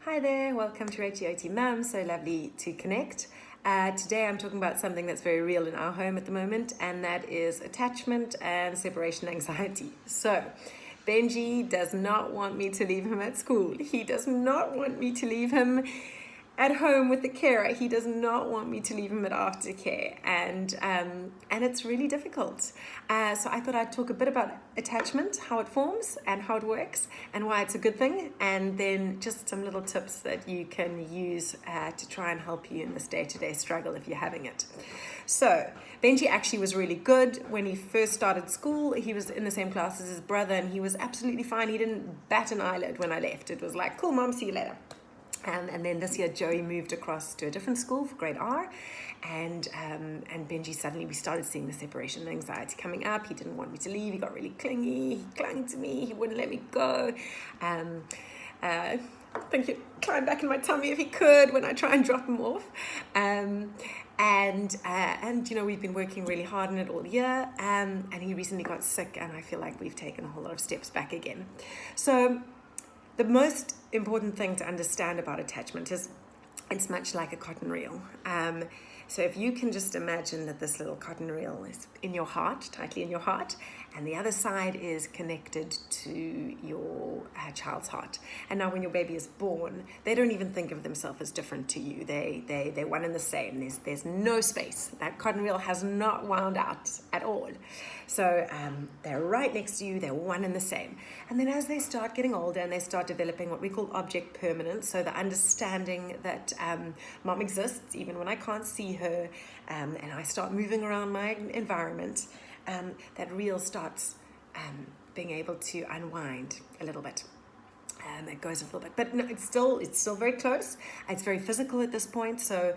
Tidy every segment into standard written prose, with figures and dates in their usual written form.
Hi there, welcome to HEOT Mum. So lovely to connect. Today I'm talking about something that's very real in our home at the moment, and that is attachment and separation anxiety. So, Benji does not want me to leave him at school. He does not want me to leave him at home with the carer. He does not want me to leave him at aftercare, and it's really difficult. So I thought I'd talk a bit about attachment, how it forms and how it works, and why it's a good thing, and then just some little tips that you can use to try and help you in this day-to-day struggle if you're having it. So Benji actually was really good when he first started school. He was in the same class as his brother, and he was absolutely fine. He didn't bat an eyelid when I left. It was like, cool, mom, see you later. And then this year, Joey moved across to a different school for grade R, and Benji, suddenly we started seeing the separation anxiety coming up. He didn't want me to leave. He got really clingy. He clung to me. He wouldn't let me go. I think he'd climb back in my tummy if he could when I try and drop him off. And you know, we've been working really hard on it all year, and he recently got sick, and I feel like we've taken a whole lot of steps back again. So the most important thing to understand about attachment is it's much like a cotton reel. So if you can just imagine that this little cotton reel is in your heart, tightly in your heart, and the other side is connected to your child's heart. And now when your baby is born, they don't even think of themselves as different to you. They're one and the same. There's no space. That cotton reel has not wound out at all. So they're right next to you. They're one and the same. And then as they start getting older and they start developing what we call object permanence, so the understanding that mom exists even when I can't see her, and I start moving around my environment, that reel starts being able to unwind a little bit. It goes a little bit, but no, it's still very close. It's very physical at this point. So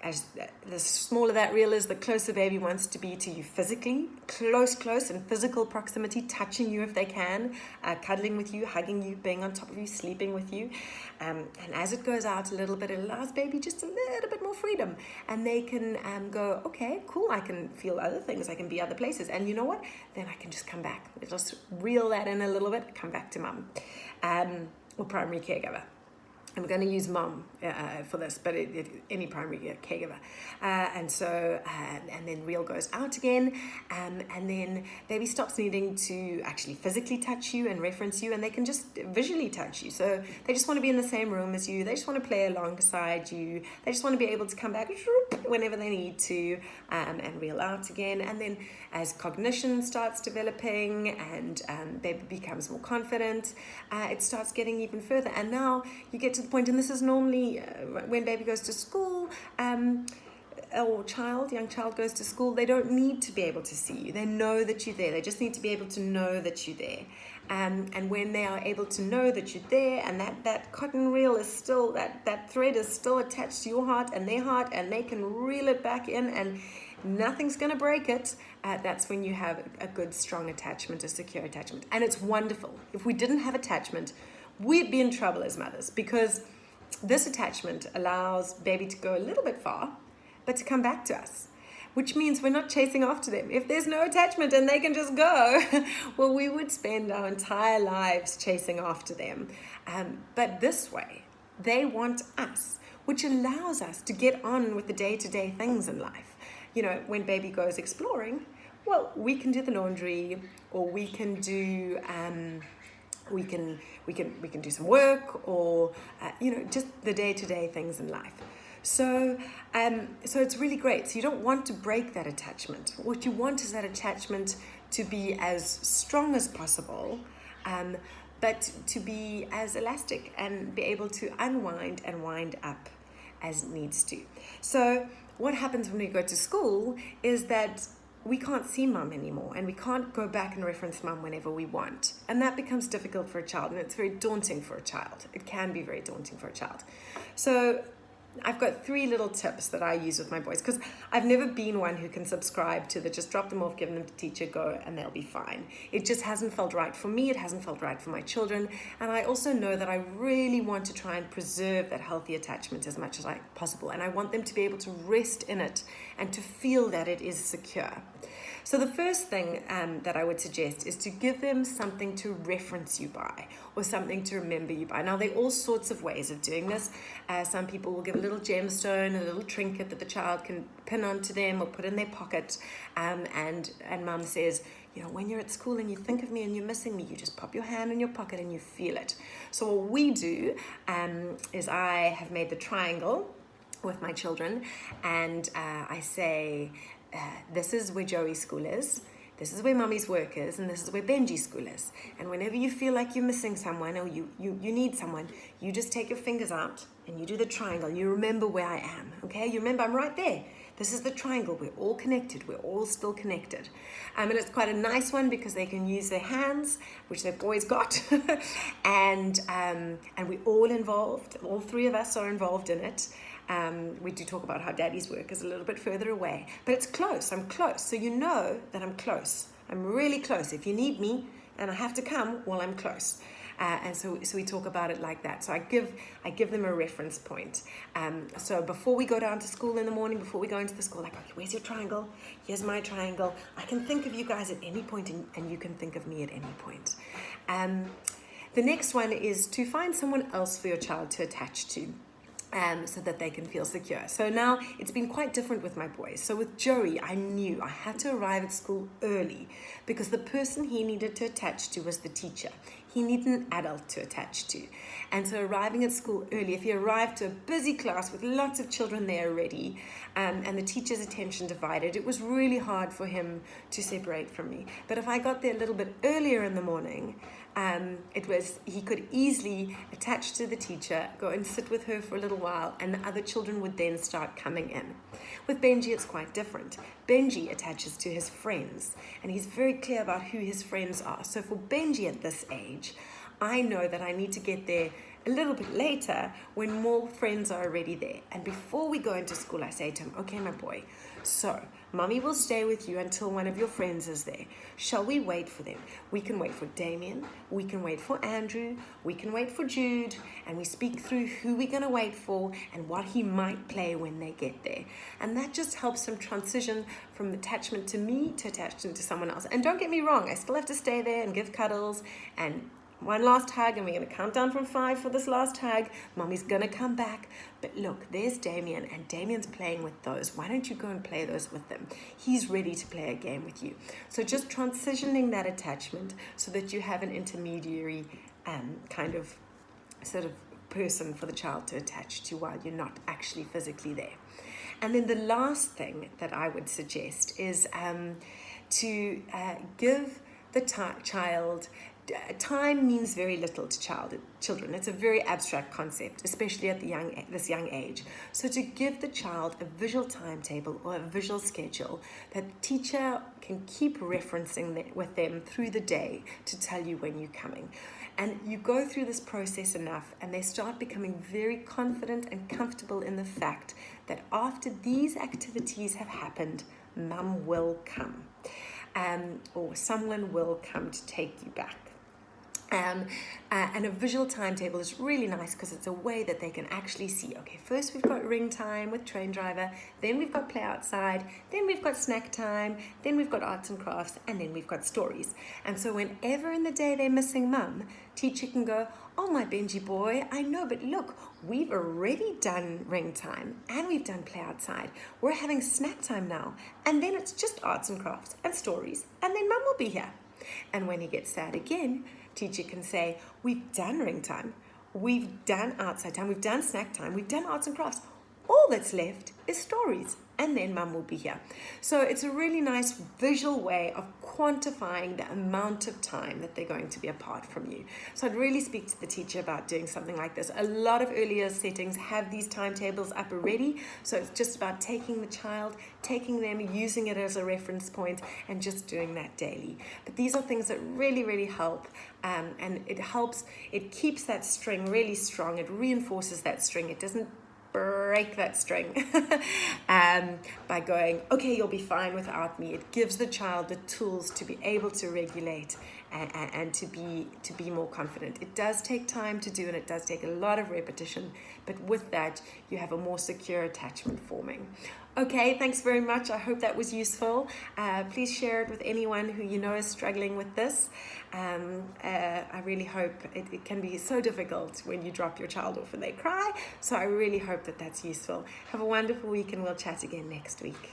as the smaller that reel is, the closer baby wants to be to you physically, close in physical proximity, touching you if they can, cuddling with you, hugging you, being on top of you, sleeping with you. And as it goes out a little bit, it allows baby just a little bit more freedom, and they can go, okay, cool, I can feel other things, I can be other places, and you know what, then I can just come back. Just reel that in a little bit, come back to mum, or primary caregiver. I'm going to use mom for this, but any primary caregiver. And then reel goes out again, and then baby stops needing to actually physically touch you and reference you, and they can just visually touch you. So they just want to be in the same room as you. They just want to play alongside you. They just want to be able to come back whenever they need to, and reel out again. And then as cognition starts developing and baby becomes more confident, it starts getting even further. And now you get to the point, and this is normally when baby goes to school, or young child goes to school, they don't need to be able to see you. They know that you're there. They just need to be able to know that you're there. And when they are able to know that you're there, and that cotton reel is still, that thread is still attached to your heart and their heart, and they can reel it back in, and nothing's going to break it, that's when you have a good, strong attachment, a secure attachment. And it's wonderful. If we didn't have attachment, we'd be in trouble as mothers, because this attachment allows baby to go a little bit far, but to come back to us, which means we're not chasing after them. If there's no attachment and they can just go, well, we would spend our entire lives chasing after them. But this way, they want us, which allows us to get on with the day-to-day things in life. You know, when baby goes exploring, well, we can do the laundry, or we can do we can do some work, or just the day-to-day things in life. So it's really great. So you don't want to break that attachment. What you want is that attachment to be as strong as possible, but to be as elastic and be able to unwind and wind up as it needs to. So what happens when we go to school is that we can't see mum anymore, and we can't go back and reference mum whenever we want. And that becomes difficult for a child, and it's very daunting for a child. It can be very daunting for a child. So I've got 3 little tips that I use with my boys, because I've never been one who can subscribe to the just drop them off, give them to teacher, go, and they'll be fine. It just hasn't felt right for me. It hasn't felt right for my children. And I also know that I really want to try and preserve that healthy attachment as much as possible. And I want them to be able to rest in it and to feel that it is secure. So the first thing that I would suggest is to give them something to reference you by, or something to remember you by. Now, there are all sorts of ways of doing this. Some people will give a little gemstone, a little trinket that the child can pin onto them or put in their pocket. And mum says, you know, when you're at school and you think of me and you're missing me, you just pop your hand in your pocket and you feel it. So what we do is I have made the triangle with my children, and I say, this is where Joey's school is, this is where Mummy's work is, and this is where Benji's school is. And whenever you feel like you're missing someone, or you need someone, you just take your fingers out and you do the triangle. You remember where I am, okay? You remember I'm right there. This is the triangle. We're all connected. We're all still connected. And it's quite a nice one because they can use their hands, which they've always got. and we're all involved. All three of us are involved in it. We do talk about how Daddy's work is a little bit further away, but it's close. I'm close. So you know that I'm close. I'm really close. If you need me and I have to come, well, I'm close. And so we talk about it like that. So I give them a reference point. So before we go down to school in the morning, before we go into the school, like, okay, where's your triangle? Here's my triangle. I can think of you guys at any point, and you can think of me at any point. The next one is to find someone else for your child to attach to. So that they can feel secure. So now it's been quite different with my boys. So with Joey, I knew I had to arrive at school early because the person he needed to attach to was the teacher. He needed an adult to attach to. And so arriving at school early, if he arrived to a busy class with lots of children there already, and the teacher's attention divided, it was really hard for him to separate from me. But if I got there a little bit earlier in the morning, he could easily attach to the teacher, go and sit with her for a little while, and the other children would then start coming in. With Benji, it's quite different. Benji attaches to his friends, and he's very clear about who his friends are. So for Benji at this age, I know that I need to get there a little bit later when more friends are already there. And before we go into school, I say to him, okay, my boy, so Mommy will stay with you until one of your friends is there. Shall we wait for them? We can wait for Damien, we can wait for Andrew, we can wait for Jude, and we speak through who we're going to wait for and what he might play when they get there. And that just helps him transition from attachment to me to attachment to someone else. And don't get me wrong, I still have to stay there and give cuddles and one last hug, and we're going to count down from 5 for this last hug. Mommy's going to come back. But look, there's Damien, and Damien's playing with those. Why don't you go and play those with them? He's ready to play a game with you. So just transitioning that attachment so that you have an intermediary kind of sort of person for the child to attach to while you're not actually physically there. And then the last thing that I would suggest is to give the child. Time means very little to children. It's a very abstract concept, especially at this young age. So to give the child a visual timetable or a visual schedule that the teacher can keep referencing with them through the day to tell you when you're coming. And you go through this process enough and they start becoming very confident and comfortable in the fact that after these activities have happened, Mum will come. Or someone will come to take you back. And a visual timetable is really nice because it's a way that they can actually see, okay, first we've got ring time with train driver, then we've got play outside, then we've got snack time, then we've got arts and crafts, and then we've got stories. And so whenever in the day they're missing Mum, teacher can go, oh, my Benji boy, I know, but look, we've already done ring time and we've done play outside. We're having snack time now. And then it's just arts and crafts and stories, and then Mum will be here. And when he gets sad again, teacher can say, we've done ring time, we've done outside time, we've done snack time, we've done arts and crafts. All that's left is stories, and then Mum will be here. So it's a really nice visual way of quantifying the amount of time that they're going to be apart from you. So I'd really speak to the teacher about doing something like this. A lot of earlier settings have these timetables up already, so it's just about taking the child, taking them, using it as a reference point, and just doing that daily. But these are things that really, really help, and it keeps that string really strong, it reinforces that string, it doesn't break that string by going, okay, you'll be fine without me. It gives the child the tools to be able to regulate and to be more confident. It does take time to do, and it does take a lot of repetition, but with that you have a more secure attachment forming. Okay, thanks very much. I hope that was useful. Please share it with anyone who you know is struggling with this. I really hope it can be so difficult when you drop your child off and they cry. So I really hope that that's useful. Have a wonderful week and we'll chat again next week.